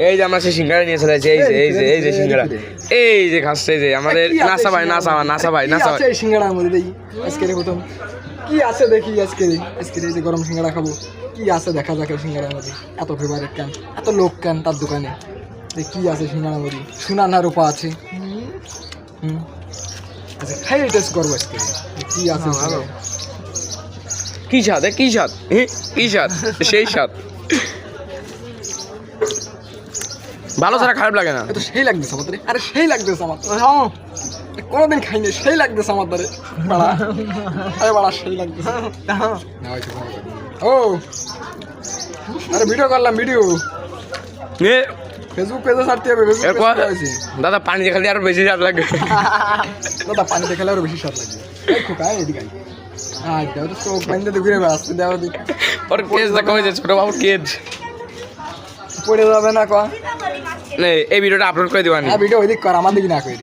এই যে আমরা সেই সিঙ্গারা নিয়ে চলে আসছি, এই যে সিঙ্গারা, এই যে খাচ্ছে, এই যে আমাদের নাসা ভাই এই সিঙ্গাড়ার মধ্যে দেখি আজকে প্রথম কি আছে দেখি আজকে এই যে গরম সিঙ্গাড়া খাবো, কি আছে দেখা যাক এই সিঙ্গাড়ার মধ্যে। এত ফেভারিট কেন, এত লোক কেন তার দোকানে, কি আছে সিঙ্গাড়ার মধ্যে? সোনা না রূপা আছে। আচ্ছা খাই টেস্ট করবো আজকে কি আছে। কি স্বাদ, কি স্বাদ, কি স্বাদ, সেই স্বাদ, ভালো ছাড়া খারাপ লাগে না। তো সেই লাগতেছে আমার, আরে সেই লাগতেছে আমার, কোনোদিন খাইনি, সেই লাগতেছে আমার ধরে বাড়া, আরে বাড়া সেই লাগতেছে। ও আরে ভিডিও করলাম, ভিডিও ফেসবুক পেজে ছাড়তে হবে। দাদা পানি দেখালে আরো বেশি স্বাদ লাগবে, দাদা পানি দেখালে আরো বেশি স্বাদ লাগবে। খোকা এদিকে চোখ বান্ধে ঘুরে বেড়াচ্ছে, দেওয়া দিক ওর কেজ দেখা হয়েছে, ছোট বাবুর কেজ পড়ে যাবে না। এই ভিডিওটা আপলোড করে দিবানি, ভিডিও ওই দিক কর, আমার দিকে না করি।